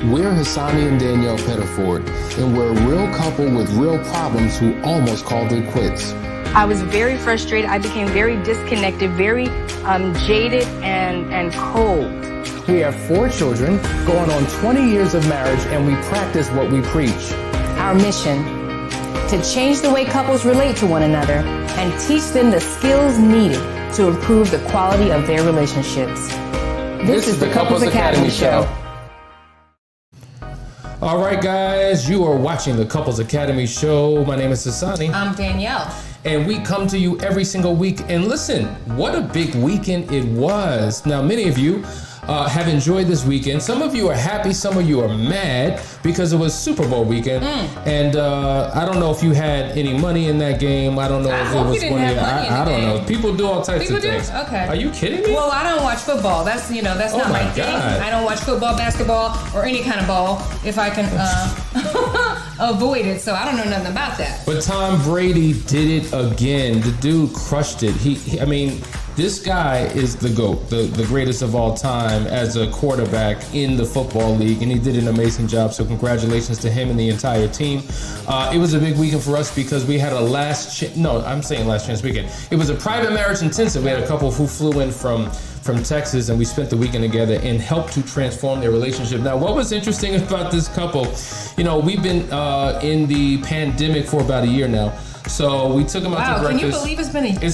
We're Hassani and Danielle Pettiford, and we're a real couple with real problems who almost called it quits. I was very frustrated. I became very disconnected, very jaded and cold. We have 4 children, going on 20 years of marriage, and we practice what we preach. Our mission, to change the way couples relate to one another and teach them the skills needed to improve the quality of their relationships. This is the Couples Academy Show. All right, guys, you are watching the Couples Academy Show. My name is Hassani. I'm Danielle. And we come to you every single week. And listen, what a big weekend it was. Now, many of you have enjoyed this weekend. Some of you are happy, some of you are mad because it was Super Bowl weekend. And I don't know if you had any money in that game. I don't know if it was one of I don't know. People do all types of things. Okay. Are you kidding me? Well, I don't watch football. That's not my thing. I don't watch football, basketball, or any kind of ball if I can avoid it. So I don't know nothing about that. But Tom Brady did it again. The dude crushed it. I mean, this guy is the GOAT, the greatest of all time as a quarterback in the football league, and he did an amazing job. So congratulations to him and the entire team. It was a big weekend for us because we had a last chance weekend. It was a private marriage intensive. We had a couple who flew in from Texas, and we spent the weekend together and helped to transform their relationship. Now, what was interesting about this couple, we've been in the pandemic for about a year now. So we took them out to breakfast. Can you believe it's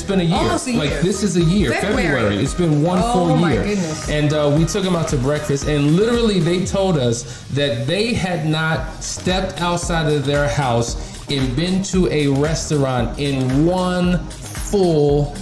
been a year? Almost a year. Like, this is a year. February. It's been one full year. Oh my goodness. And we took them out to breakfast, and literally they told us that they had not stepped outside of their house and been to a restaurant in one full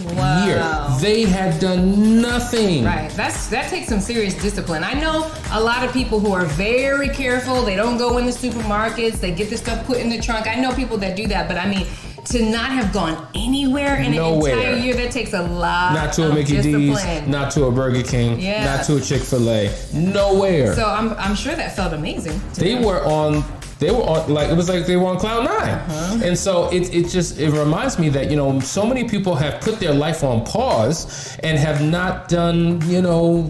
year. They had done nothing. Right. That takes some serious discipline. I know a lot of people who are very careful. They don't go in the supermarkets. They get the stuff put in the trunk. I know people that do that, but I mean, to not have gone anywhere in an entire year, that takes a lot of discipline. Not to a Mickey D's, not to a Burger King, not to a Chick-fil-A, nowhere. So I'm sure that felt amazing. They were on like, it was like they were on cloud 9. And so it reminds me that, so many people have put their life on pause and have not done,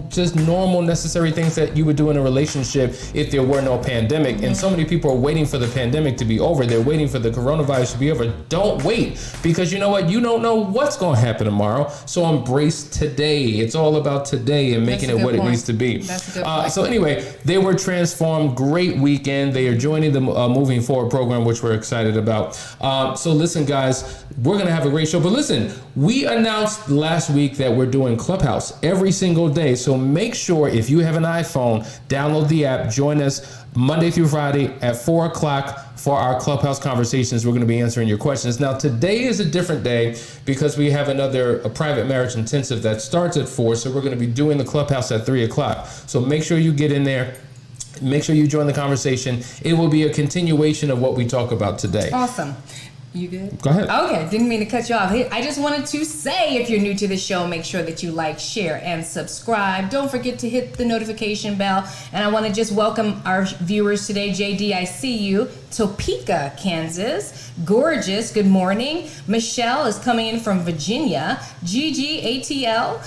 just normal necessary things that you would do in a relationship if there were no pandemic. And so many people are waiting for the pandemic to be over. They're waiting for the coronavirus to be over. Don't wait, because you know what? You don't know what's going to happen tomorrow. So embrace today. It's all about today and making it what it needs to be. That's a good point. So anyway, they were transformed. Great weekend. They are joining the Moving Forward program, which we're excited about. So listen, guys, we're going to have a great show. But listen, we announced last week that we're doing Clubhouse every single day. So make sure, if you have an iPhone, download the app. Join us Monday through Friday at 4 o'clock for our Clubhouse conversations. We're going to be answering your questions. Now, today is a different day because we have a private marriage intensive that starts at 4. So we're going to be doing the Clubhouse at 3 o'clock. So make sure you get in there. Make sure you join the conversation. It will be a continuation of what we talk about today. Awesome. You good? Go ahead. Okay, didn't mean to cut you off. I just wanted to say, if you're new to the show, make sure that you like, share, and subscribe. Don't forget to hit the notification bell. And I want to just welcome our viewers today. JD, I see you. Topeka, Kansas. Gorgeous, good morning. Michelle is coming in from Virginia. Gigi, ATL.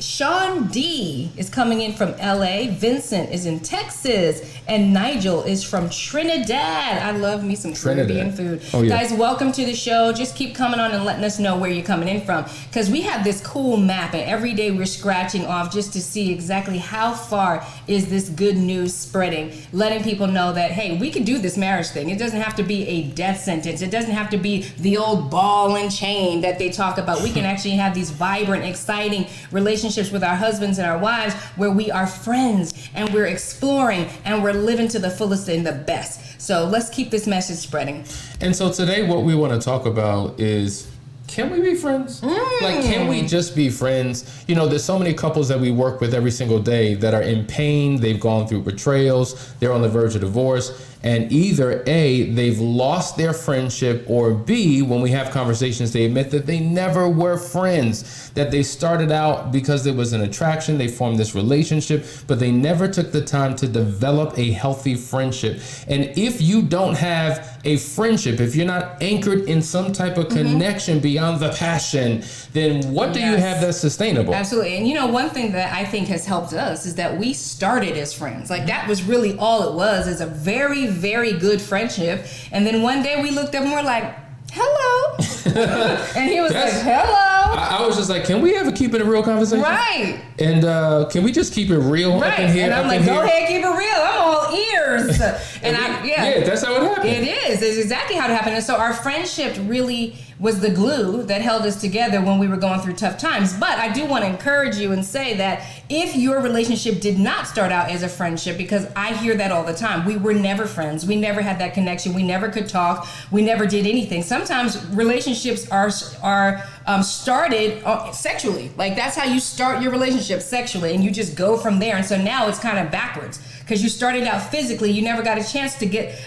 Sean D is coming in from LA. Vincent is in Texas. And Nigel is from Trinidad. I love me some Caribbean food. Oh, yeah. Guys, welcome to the show. Just keep coming on and letting us know where you're coming in from, because we have this cool map, and every day we're scratching off just to see exactly how far is this good news spreading, letting people know that, hey, we can do this marriage thing. It doesn't have to be a death sentence. It doesn't have to be the old ball and chain that they talk about. We can actually have these vibrant, exciting relationships with our husbands and our wives where we are friends and we're exploring and we're living to the fullest and the best. So let's keep this message spreading. And so today what we want to talk about is, can we be friends? Like, can we just be friends? There's so many couples that we work with every single day that are in pain. They've gone through betrayals. They're on the verge of divorce. And either A, they've lost their friendship, or B, when we have conversations, they admit that they never were friends, that they started out because there was an attraction, they formed this relationship, but they never took the time to develop a healthy friendship. And if you don't have a friendship, if you're not anchored in some type of connection beyond the passion, then what do you have that's sustainable? Absolutely. And you know, one thing that I think has helped us is that we started as friends. Like, that was really all it was, is a very, very good friendship. And then one day we looked up and we're like, hello. And he was like, hello. I was just like, can we ever keep it a real conversation? Right. And can we just keep it real right. up in here? And I'm like, go ahead, keep it real. I'm all ears. Yeah, that's how it happened. It is. It's exactly how it happened. And so our friendship really was the glue that held us together when we were going through tough times. But I do want to encourage you and say that if your relationship did not start out as a friendship, because I hear that all the time, we were never friends. We never had that connection. We never could talk. We never did anything. Sometimes relationships are started sexually. Like, that's how you start your relationship, sexually, and you just go from there. And so now it's kind of backwards, because you started out physically. You never got a chance to get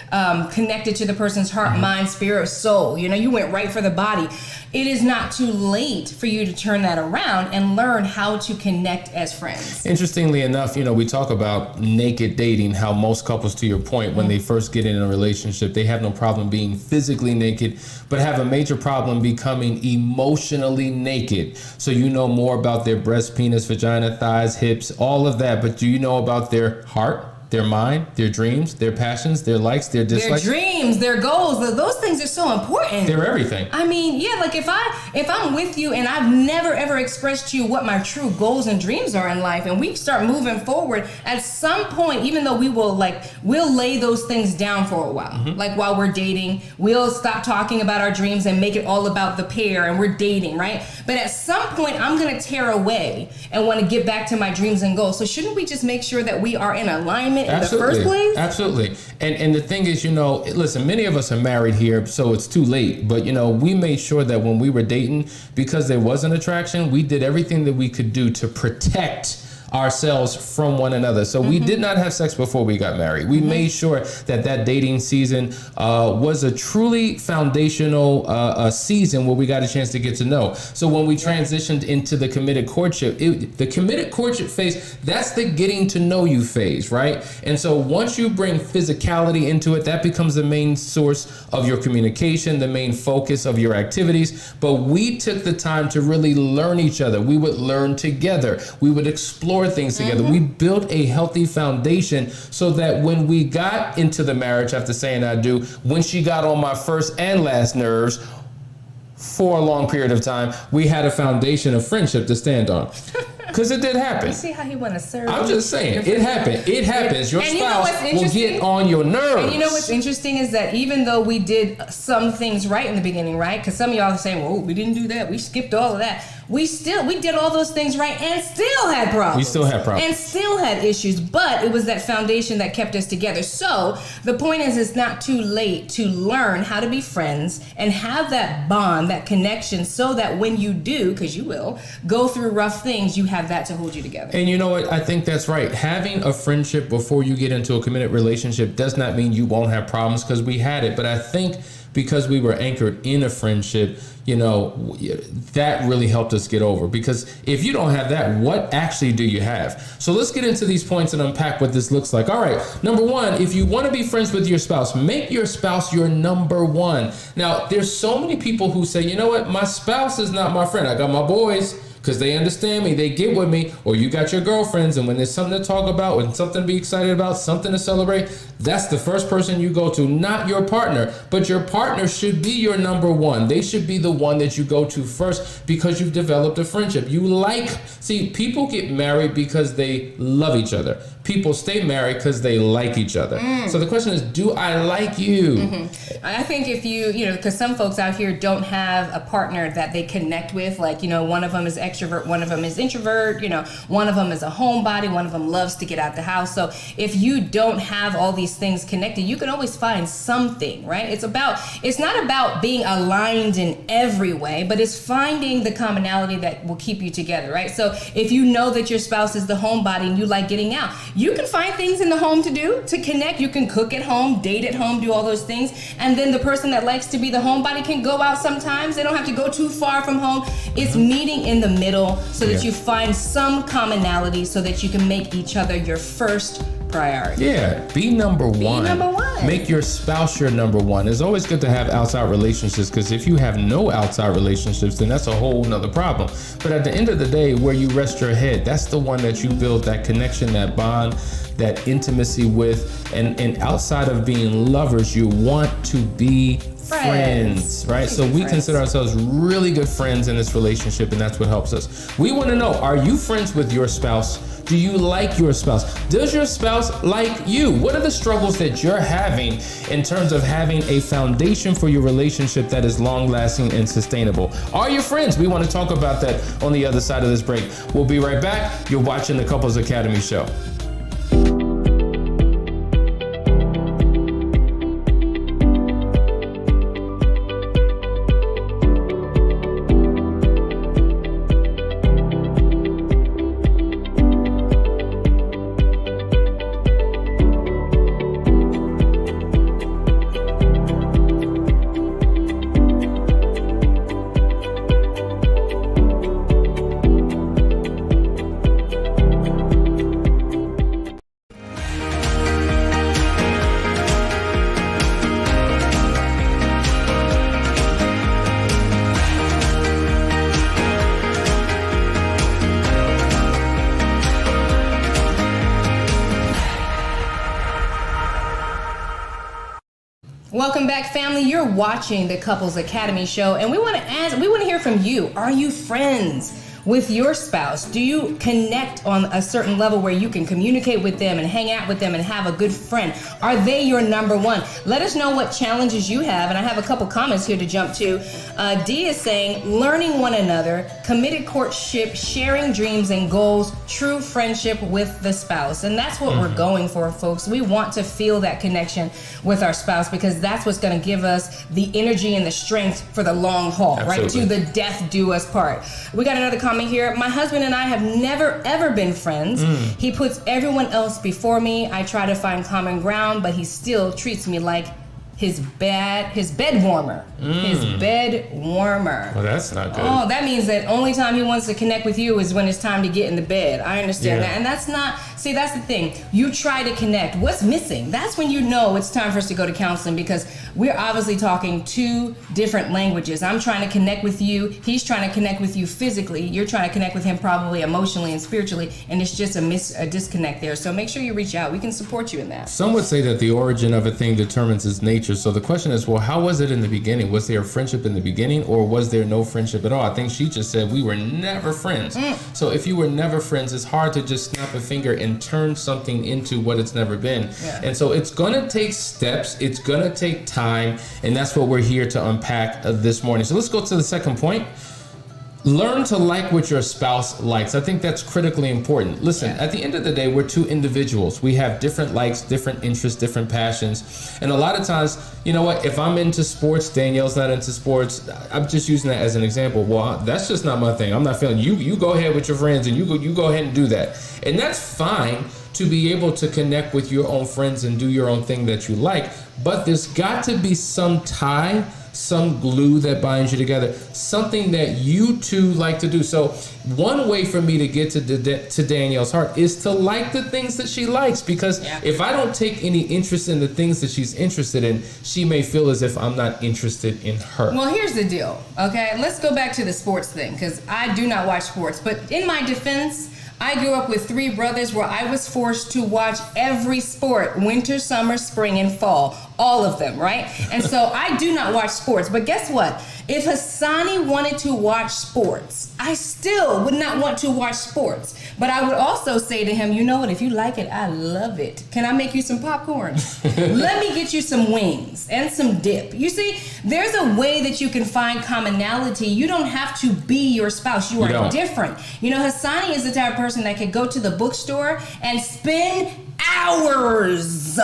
connected to the person's heart, mind, spirit, soul. You know, you went right for the body. It is not too late for you to turn that around and learn how to connect as friends. Interestingly enough, you know, we talk about naked dating, how most couples, to your point, when they first get in a relationship, they have no problem being physically naked, but have a major problem becoming emotionally naked. So you know more about their breast, penis, vagina, thighs, hips, all of that, but do you know about their heart, their mind, their dreams, their passions, their likes, their dislikes? Their dreams, their goals, those things are so important. They're everything. I mean, yeah, like if I'm with you and I've never ever expressed to you what my true goals and dreams are in life, and we start moving forward, at some point, even though we'll lay those things down for a while. Like, while we're dating, we'll stop talking about our dreams and make it all about the pair, and we're dating, right? But at some point, I'm gonna tear away and want to get back to my dreams and goals. So shouldn't we just make sure that we are in alignment in the first place? Absolutely. And the thing is, you know, listen, many of us are married here, so it's too late. But, you know, we made sure that when we were dating, because there was an attraction, we did everything that we could do to protect ourselves from one another. So we did not have sex before we got married. We made sure that dating season was a truly foundational season where we got a chance to get to know. So when we transitioned into the committed courtship, the committed courtship phase, that's the getting to know you phase, right? And so once you bring physicality into it, that becomes the main source of your communication, the main focus of your activities. But we took the time to really learn each other. We would learn together. We would explore things together. We built a healthy foundation so that when we got into the marriage, after saying I do, when she got on my first and last nerves for a long period of time, we had a foundation of friendship to stand on. Because it did happen. You see how he want to serve? I'm just saying, it happened. It happens. Your spouse will get on your nerves. And you know what's interesting is that even though we did some things right in the beginning, right? Because some of y'all are saying, well, we didn't do that. We skipped all of that. We did all those things right and still had problems. We still had problems. And still had issues, but it was that foundation that kept us together. So the point is, it's not too late to learn how to be friends and have that bond, that connection, so that when you do, because you will, go through rough things, you have that to hold you together. And you know what? I think that's right. Having a friendship before you get into a committed relationship does not mean you won't have problems, because we had it. But I think because we were anchored in a friendship, you know, that really helped us get over. Because if you don't have that, what actually do you have? So let's get into these points and unpack what this looks like. All right. Number one, if you want to be friends with your spouse, make your spouse your number one. Now, there's so many people who say, you know what? My spouse is not my friend. I got my boys, because they understand me, they get with me. Or you got your girlfriends, and when there's something to talk about, when something to be excited about, something to celebrate, that's the first person you go to, not your partner. But your partner should be your number one. They should be the one that you go to first, because you've developed a friendship. See, people get married because they love each other. People stay married because they like each other. So the question is, do I like you? I think if you know, because some folks out here don't have a partner that they connect with, like, you know, one of them is extra extrovert, one of them is introvert, one of them is a homebody, one of them loves to get out the house. So if you don't have all these things connected, you can always find something, right? It's not about being aligned in every way, but it's finding the commonality that will keep you together, right? So if you know that your spouse is the homebody and you like getting out, you can find things in the home to do, to connect. You can cook at home, date at home, do all those things. And then the person that likes to be the homebody can go out sometimes. They don't have to go too far from home. It's meeting in the middle so that you find some commonality so that you can make each other your first priority. Yeah, be number one. Be number one. Make your spouse your number one. It's always good to have outside relationships, because if you have no outside relationships, then that's a whole nother problem. But at the end of the day, where you rest your head, that's the one that you build that connection, that bond, that intimacy with. And outside of being lovers, you want to be friends, right? So we consider ourselves really good friends in this relationship, and that's what helps us. We want to know, are you friends with your spouse? Do you like your spouse? Does your spouse like you? What are the struggles that you're having in terms of having a foundation for your relationship that is long-lasting and sustainable? Are you friends? We want to talk about that on the other side of this break. We'll be right back. You're watching the Couples Academy Show. Welcome back, family. You're watching the Couples Academy Show, and we want to hear from you. Are you friends with your spouse? Do you connect on a certain level where you can communicate with them and hang out with them and have a good friend? Are they your number one? Let us know what challenges you have, and I have a couple comments here to jump to. Dee is saying, learning one another, committed courtship, sharing dreams and goals, true friendship with the spouse. And that's what we're going for, folks. We want to feel that connection with our spouse, because that's what's going to give us the energy and the strength for the long haul, right? To the death do us part. We got another comment here. My husband and I have never ever been friends. He puts everyone else before me. I try to find common ground, but he still treats me like his bed warmer. His bed warmer. Well, that's not good. Oh, that means that only time he wants to connect with you is when it's time to get in the bed. I understand that. And that's not, see, that's the thing. You try to connect. What's missing? That's when you know it's time for us to go to counseling, because we're obviously talking two different languages. I'm trying to connect with you. He's trying to connect with you physically. You're trying to connect with him probably emotionally and spiritually, and it's just a disconnect there. So make sure you reach out. We can support you in that. Some would say that the origin of a thing determines its nature. So the question is, well, how was it in the beginning? Was there a friendship in the beginning, or was there no friendship at all? I think she just said we were never friends. So if you were never friends, it's hard to just snap a finger and turn something into what it's never been. And so it's going to take steps. It's going to take time. And that's what we're here to unpack this morning. So let's go to the second point. Learn to like what your spouse likes. I think that's critically important. Listen, at the end of the day, we're two individuals. We have different likes, different interests, different passions. And a lot of times, you know what, if I'm into sports, Danielle's not into sports. I'm just using that as an example. Well, that's just not my thing. I'm not feeling you go ahead with your friends and you go ahead and do that. And that's fine to be able to connect with your own friends and do your own thing that you like. But there's got to be some tie, some glue that binds you together, something that you two like to do. So one way for me to get to Danielle's heart is to like the things that she likes, because if I don't take any interest in the things that she's interested in, she may feel as if I'm not interested in her. Well, here's the deal, okay? Let's go back to the sports thing, because I do not watch sports. But in my defense, I grew up with three brothers where I was forced to watch every sport, winter, summer, spring, and fall, all of them, right? And so I do not watch sports, but guess what? If Hassani wanted to watch sports, I still would not want to watch sports. But I would also say to him, you know what, if you like it, I love it. Can I make you some popcorn? Let me get you some wings and some dip. You see, there's a way that you can find commonality. You don't have to be your spouse. You are different. You know, Hassani is the type of person that could go to the bookstore and spend hours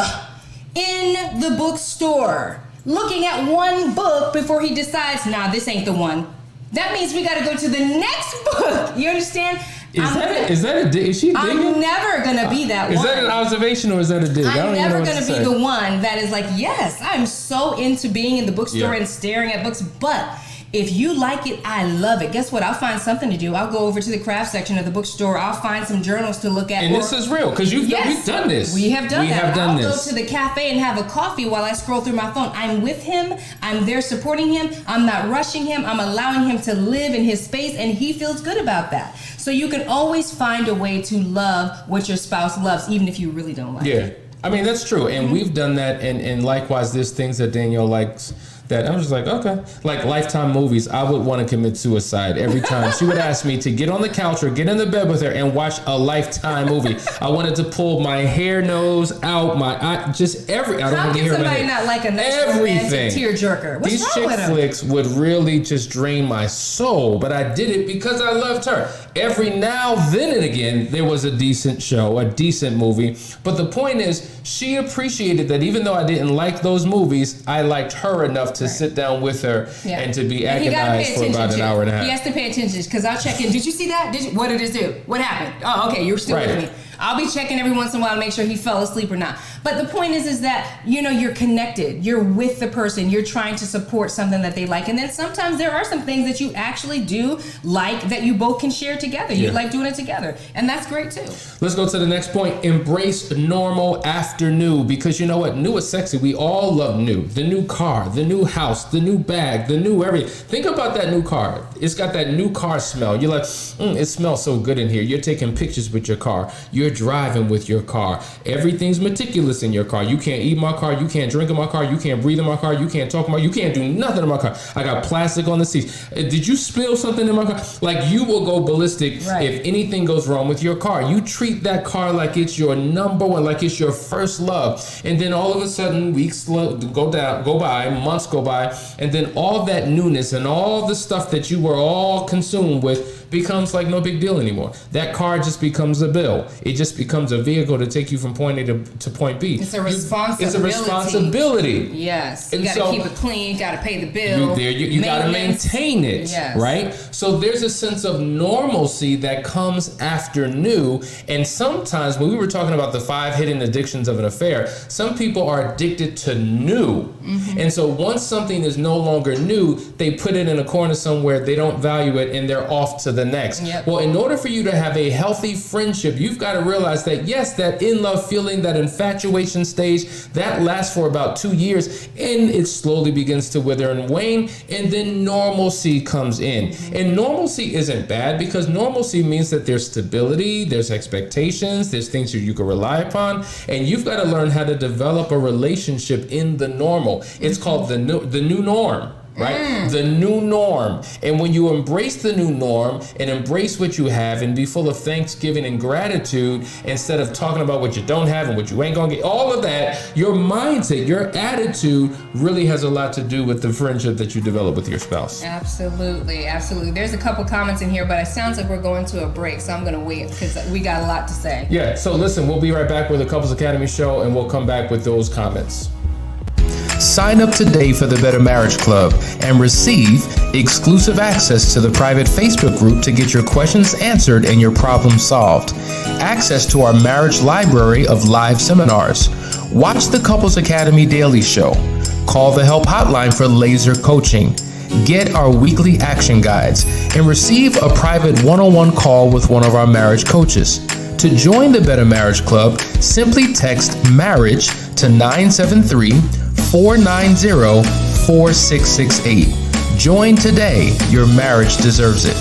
in the bookstore looking at one book before he decides, nah, this ain't the one. That means we got to go to the next book. You understand? Is that a dig? Is she digging? I'm never going to be that one. Is that an observation or is that a dig? I'm never going to be the one that is like, yes, I'm so into being in the bookstore and staring at books, but if you like it, I love it. Guess what? I'll find something to do. I'll go over to the craft section of the bookstore. I'll find some journals to look at. And this is real, because we've done this. We have done that. I'll go to the cafe and have a coffee while I scroll through my phone. I'm with him. I'm there supporting him. I'm not rushing him. I'm allowing him to live in his space, and he feels good about that. So you can always find a way to love what your spouse loves, even if you really don't like it. Yeah. I mean, that's true. And we've done that. And likewise, there's things that Danielle likes that I'm just like, okay. Like Lifetime movies, I would want to commit suicide every time. She would ask me to get on the couch or get in the bed with her and watch a Lifetime movie. I wanted to pull my hair nose out, my eye, just every. I don't How want to can hear somebody not like a nice romantic tearjerker? What's These wrong chick with him? flicks would really just drain my soul, but I did it because I loved her. Every now, then and again, there was a decent show, a decent movie. But the point is, she appreciated that even though I didn't like those movies, I liked her enough to sit down with her and to be agonized for about an hour and a half. He has to pay attention because I'll check in. Did you see that? What did it do? What happened? Oh, okay, you're still with me. I'll be checking every once in a while to make sure he fell asleep or not. But the point is that, you know, you're connected. You're with the person. You're trying to support something that they like. And then sometimes there are some things that you actually do like that you both can share together. You like doing it together. And that's great too. Let's go to the next point. Embrace normal after new. Because you know what? New is sexy. We all love new. The new car, the new house, the new bag, the new everything. Think about that new car. It's got that new car smell. You're like, it smells so good in here. You're taking pictures with your car. You're driving with your car. Everything's meticulous in your car. You can't eat my car. You can't drink in my car. You can't breathe in my car. You can't talk in my car. You can't do nothing in my car. I got plastic on the seats. Did you spill something in my car? Like, you will go ballistic if anything goes wrong with your car. You treat that car like it's your number one, like it's your first love. And then all of a sudden, weeks go by, months go by, and then all that newness and all the stuff that you were all consumed with becomes like no big deal anymore. That car just becomes a bill. It just becomes a vehicle to take you from point A to point B. It's a responsibility. It's a responsibility. Yes. And you got to keep it clean. You got to pay the bill. You got to maintain it. Yes. Right? So there's a sense of normalcy that comes after new. And sometimes when we were talking about the 5 hidden addictions of an affair, some people are addicted to new. Mm-hmm. And so once something is no longer new, they put it in a corner somewhere, they don't value it, and they're off to the next. Yep. Well, in order for you to have a healthy friendship, you've got to realize that, yes, that in-love feeling, that infatuation stage, that lasts for about 2 years, and it slowly begins to wither and wane, and then normalcy comes in. Mm-hmm. And normalcy isn't bad, because normalcy means that there's stability, there's expectations, there's things that you can rely upon, and you've got to learn how to develop a relationship in the normal. It's called the new norm. Right? The new norm. And when you embrace the new norm and embrace what you have and be full of thanksgiving and gratitude instead of talking about what you don't have and what you ain't gonna get, all of that, your mindset, your attitude really has a lot to do with the friendship that you develop with your spouse. Absolutely. Absolutely. There's a couple comments in here, but it sounds like we're going to a break, so I'm going to wait because we got a lot to say. Yeah, so listen, we'll be right back with the Couples Academy show and we'll come back with those comments. Sign up today for the Better Marriage Club and receive exclusive access to the private Facebook group to get your questions answered and your problems solved. Access to our marriage library of live seminars. Watch the Couples Academy Daily Show. Call the help hotline for laser coaching. Get our weekly action guides and receive a private one-on-one call with one of our marriage coaches. To join the Better Marriage Club, simply text MARRIAGE to 973-490-4668. Join today. Your marriage deserves it.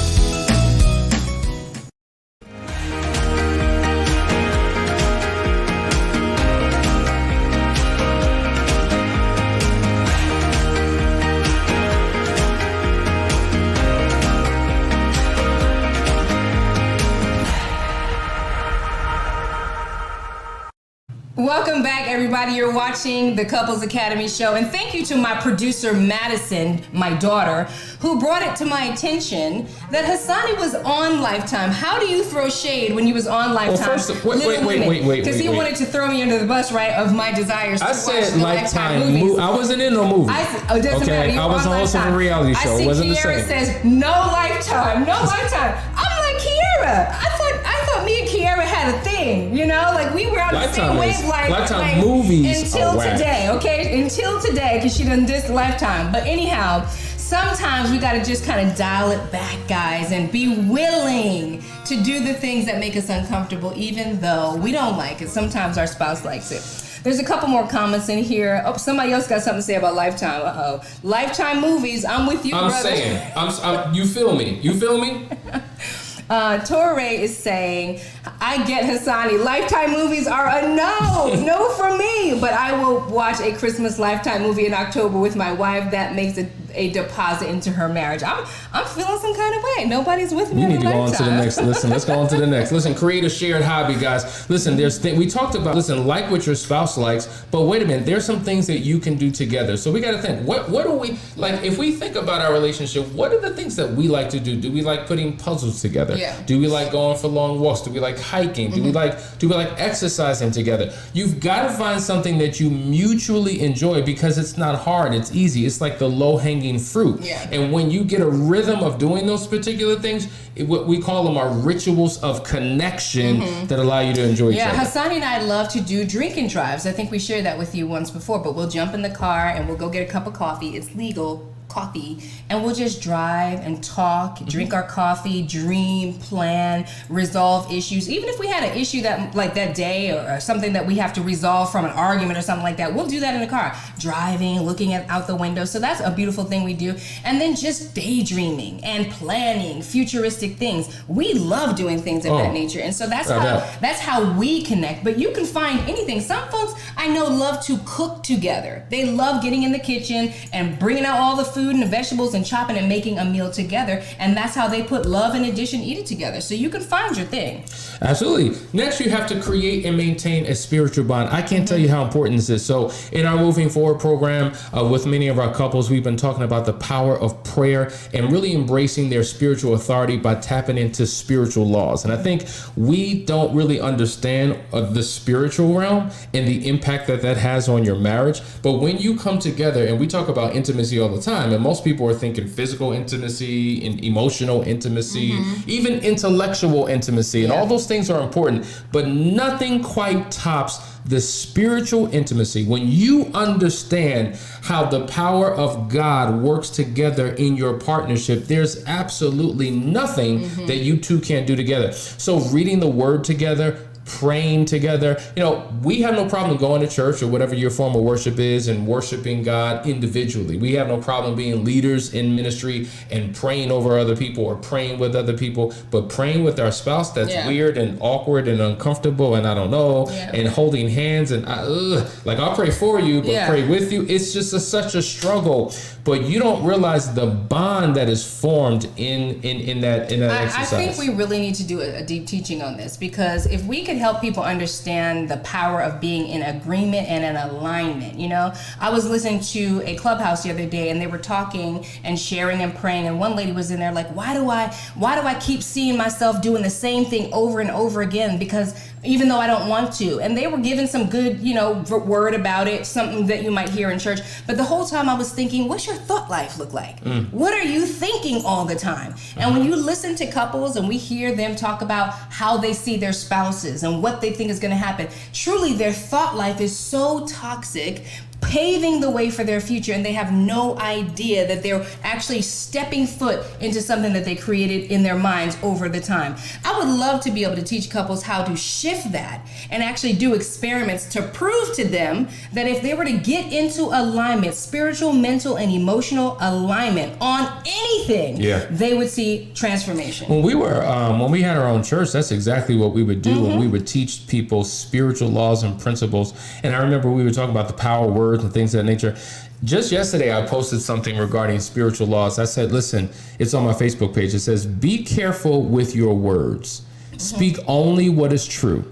Welcome back, everybody. You're watching the Couples Academy show. And thank you to my producer, Madison, my daughter, who brought it to my attention that Hassani was on Lifetime. How do you throw shade when he was on Lifetime? Well, wait. Because he wanted to throw me under the bus, right, of my desires to I watch said the Lifetime movies. I wasn't in no movie. It doesn't matter. You I was a host of a reality show. It wasn't the same. Kiara says, no Lifetime. I'm like, Kiara, I thought me and Kiara had a thing, you know? Like, we were on the same wavelength. Lifetime movies until today, okay? Until today, because she done this Lifetime. But anyhow, sometimes we got to just kind of dial it back, guys, and be willing to do the things that make us uncomfortable, even though we don't like it. Sometimes our spouse likes it. There's a couple more comments in here. Oh, somebody else got something to say about Lifetime. Uh-oh. Lifetime movies, I'm with you, brother. You feel me? You feel me? Torre is saying, I get Hassani. Lifetime movies are a no for me. But I will watch a Christmas Lifetime movie in October with my wife. That makes a deposit into her marriage. I'm feeling some kind of way. Nobody's with me. We need to go on to the next. Listen, let's go on to the next. Listen, create a shared hobby, guys. Listen, we talked about, like what your spouse likes, but wait a minute, there's some things that you can do together. So we got to think, what do we, like, if we think about our relationship, what are the things that we like to do? Do we like putting puzzles together? Yeah. Do we like going for long walks? Do we like hiking? Do we like exercising together? You've got to find something that you mutually enjoy, because it's not hard, it's easy. It's like the low-hanging fruit. Yeah. And when you get a rhythm of doing those particular things, what we call them are rituals of connection that allow you to enjoy each other. Yeah, Hassani and I love to do drinking drives. I think we shared that with you once before, but we'll jump in the car and we'll go get a cup of coffee. It's legal coffee, and we'll just drive and talk, drink our coffee, dream, plan, resolve issues. Even if we had an issue that, like that day, or something that we have to resolve from an argument or something like that, we'll do that in the car, driving, looking out the window. So that's a beautiful thing we do. And then just daydreaming and planning futuristic things. We love doing things of that nature, and so that's how we connect. But you can find anything. Some folks I know love to cook together. They love getting in the kitchen and bringing out all the food and the vegetables and chopping and making a meal together, and that's how they put love and addition, eat it together. So you can find your thing. Absolutely. Next, you have to create and maintain a spiritual bond. I can't tell you how important this is. So in our Moving Forward program, with many of our couples, we've been talking about the power of prayer and really embracing their spiritual authority by tapping into spiritual laws. And I think we don't really understand the spiritual realm and the impact that has on your marriage. But when you come together, and we talk about intimacy all the time, and most people are thinking physical intimacy and emotional intimacy, even intellectual intimacy, and all those things are important, but nothing quite tops the spiritual intimacy. When you understand how the power of God works together in your partnership, there's absolutely nothing that you two can't do together. So reading the word together, praying together. We have no problem going to church or whatever your form of worship is and worshiping God individually. We have no problem being leaders in ministry and praying over other people or praying with other people, but praying with our spouse, that's weird and awkward and uncomfortable and I don't know, and holding hands and I'll pray for you, but pray with you. It's just such a struggle, but you don't realize the bond that is formed in that exercise. I think we really need to do a deep teaching on this, because if we can help people understand the power of being in agreement and in alignment. I was listening to a Clubhouse the other day, and they were talking and sharing and praying, and one lady was in there like, why do I keep seeing myself doing the same thing over and over again, because even though I don't want to. And they were given some good, word about it, something that you might hear in church. But the whole time I was thinking, what's your thought life look like? What are you thinking all the time? And when you listen to couples and we hear them talk about how they see their spouses and what they think is going to happen, truly their thought life is so toxic, paving the way for their future, and they have no idea that they're actually stepping foot into something that they created in their minds over the time. I would love to be able to teach couples how to shift that and actually do experiments to prove to them that if they were to get into alignment, spiritual, mental, and emotional alignment on anything, they would see transformation. When we had our own church, that's exactly what we would do. When we would teach people spiritual laws and principles. And I remember we were talking about the power of words and things of that nature. Just yesterday, I posted something regarding spiritual laws. I said, listen, it's on my Facebook page. It says, be careful with your words. Speak only what is true.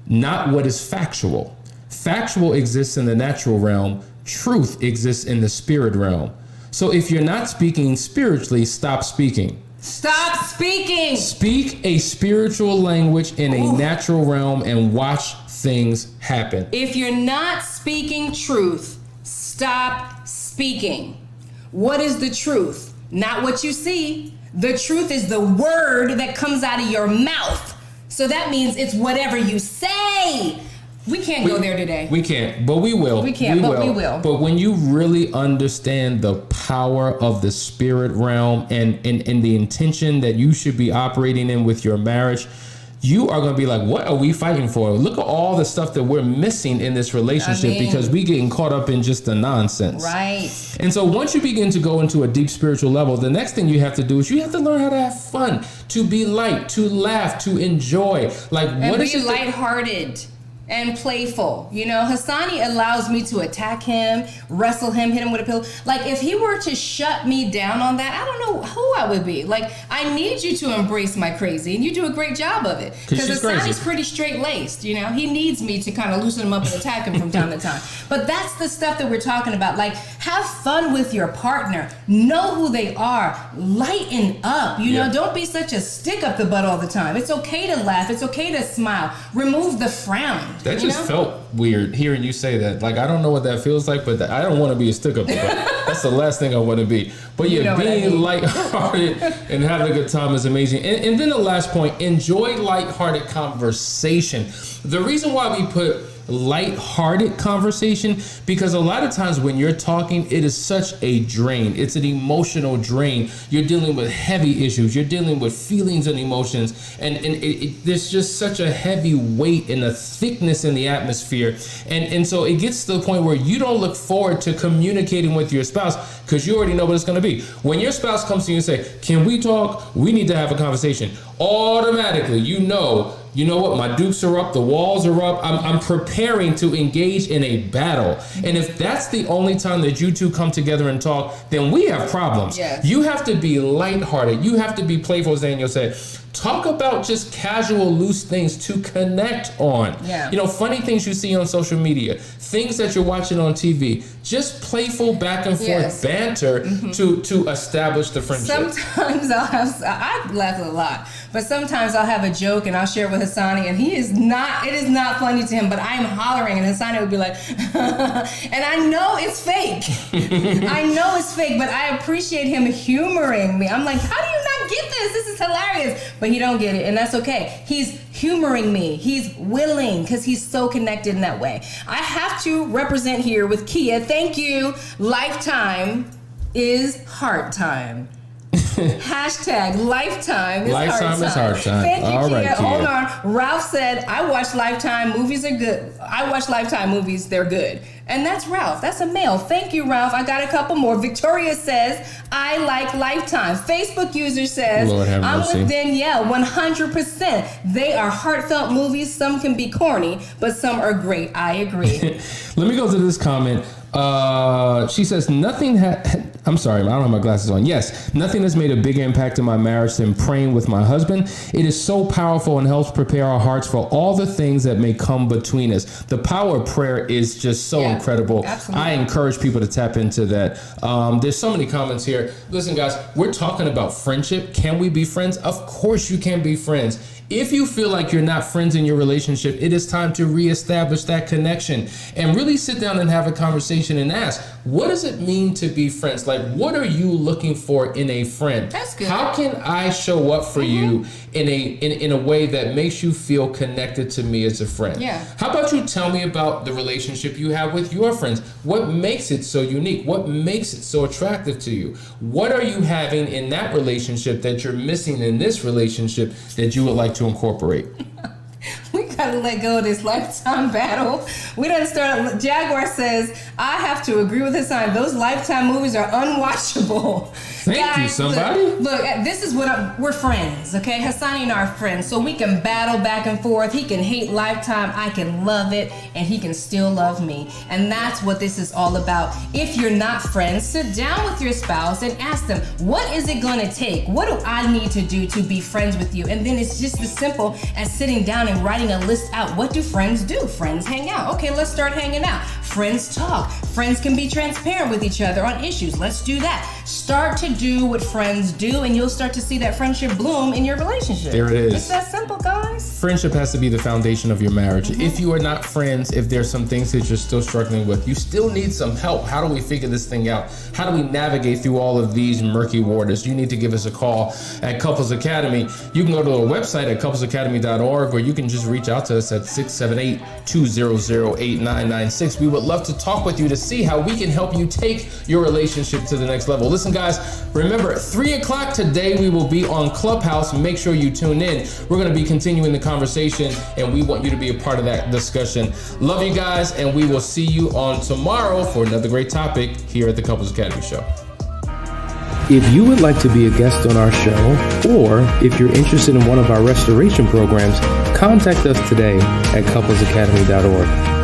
not what is factual. Factual exists in the natural realm. Truth exists in the spirit realm. So if you're not speaking spiritually, stop speaking. Stop speaking. Speak a spiritual language in a natural realm and watch things happen. If you're not speaking truth, stop speaking. What is the truth? Not what you see. The truth is the word that comes out of your mouth. So that means it's whatever you say. We can't go there today. We can't, but we will. We can't, but we will. But when you really understand the power of the spirit realm and the intention that you should be operating in with your marriage, you are going to be like, what are we fighting for? Look at all the stuff that we're missing in this relationship because we getting caught up in just the nonsense. Right. And so once you begin to go into a deep spiritual level, the next thing you have to do is you have to learn how to have fun, to be light, to laugh, to enjoy. Like, and what is it? Be lighthearted and playful. You know, Hassani allows me to attack him, wrestle him, hit him with a pillow. Like, if he were to shut me down on that, I don't know who I would be. Like, I need you to embrace my crazy, and you do a great job of it. Because Hassani's pretty straight-laced, you know? He needs me to kind of loosen him up and attack him from time to time. But that's the stuff that we're talking about. Like, have fun with your partner. Know who they are. Lighten up. You know, don't be such a stick up the butt all the time. It's okay to laugh. It's okay to smile. Remove the frown. That just felt weird hearing you say that. Like, I don't know what that feels like, but I don't want to be a stick up the butt. That's the last thing I want to be. But yeah, being lighthearted and having a good time is amazing. And then the last point, enjoy lighthearted conversation. The reason why we put lighthearted conversation, because a lot of times when you're talking, it is such a drain. It's an emotional drain. You're dealing with heavy issues. You're dealing with feelings and emotions, and there's just such a heavy weight and a thickness in the atmosphere, and so it gets to the point where you don't look forward to communicating with your spouse because you already know what it's going to be. When your spouse comes to you and say, "Can we talk? We need to have a conversation," automatically you know what, my dukes are up, the walls are up, I'm preparing to engage in a battle. And if that's the only time that you two come together and talk, then we have problems. Yes. You have to be lighthearted. You have to be playful, as Daniel said. Talk about just casual, loose things to connect on. Yeah. You know, funny things you see on social media, things that you're watching on TV, just playful back and forth banter to establish the friendship. Sometimes I laugh a lot, but sometimes I'll have a joke and I'll share it with Hassani, and it is not funny to him, but I'm hollering and Hassani would be like, and I know it's fake. I know it's fake, but I appreciate him humoring me. I'm like, how do you not get this? This is hilarious. But he don't get it, and that's okay. He's humoring me. He's willing, because he's so connected in that way. I have to represent here with Kia. Thank you. Lifetime is hard time. Hashtag lifetime is hard time. Thank you, All Kia. right, Kia. Hold on. Ralph said, I watch Lifetime movies are good. I watch Lifetime movies, they're good. And that's Ralph. That's a male. Thank you, Ralph. I got a couple more. Victoria says, I like Lifetime. Facebook user says, Lord have I'm mercy. with Danielle, 100%. They are heartfelt movies. Some can be corny, but some are great. I agree. Let me go to this comment. She says, I'm sorry, I don't have my glasses on. Yes, nothing has made a bigger impact in my marriage than praying with my husband. It is so powerful and helps prepare our hearts for all the things that may come between us. The power of prayer is just so incredible. Absolutely. I encourage people to tap into that. There's so many comments here. Listen, guys, we're talking about friendship. Can we be friends? Of course you can be friends. If you feel like you're not friends in your relationship, it is time to reestablish that connection and really sit down and have a conversation and ask, what does it mean to be friends? Like, what are you looking for in a friend? That's good. How can I show up for you in a way that makes you feel connected to me as a friend? Yeah. How about you tell me about the relationship you have with your friends? What makes it so unique? What makes it so attractive to you? What are you having in that relationship that you're missing in this relationship that you would like to incorporate? We gotta let go of this Lifetime battle. We done started. Jaguar says, I have to agree with Hassan. Those Lifetime movies are unwatchable. Thank you, somebody. Look, this is what we're friends, okay? Hassani and I are friends, so we can battle back and forth. He can hate Lifetime, I can love it, and he can still love me. And that's what this is all about. If you're not friends, sit down with your spouse and ask them, what is it gonna take? What do I need to do to be friends with you? And then it's just as simple as sitting down and writing a list list out. What do friends do? Friends hang out. Okay, let's start hanging out. Friends talk. Friends can be transparent with each other on issues. Let's do that. Start to do what friends do, and you'll start to see that friendship bloom in your relationship. There it is. It's that simple, guys. Friendship has to be the foundation of your marriage. If you are not friends, if there's some things that you're still struggling with, you still need some help. How do we figure this thing out? How do we navigate through all of these murky waters? You need to give us a call at Couples Academy. You can go to our website at couplesacademy.org, or you can just reach out to us at 678-200-8996. We would love to talk with you to see how we can help you take your relationship to the next level. Listen, guys, remember, 3 o'clock today, we will be on Clubhouse. Make sure you tune in. We're going to be continuing the conversation, and we want you to be a part of that discussion. Love you guys, and we will see you on tomorrow for another great topic here at the Couples Academy Show. If you would like to be a guest on our show, or if you're interested in one of our restoration programs, contact us today at couplesacademy.org.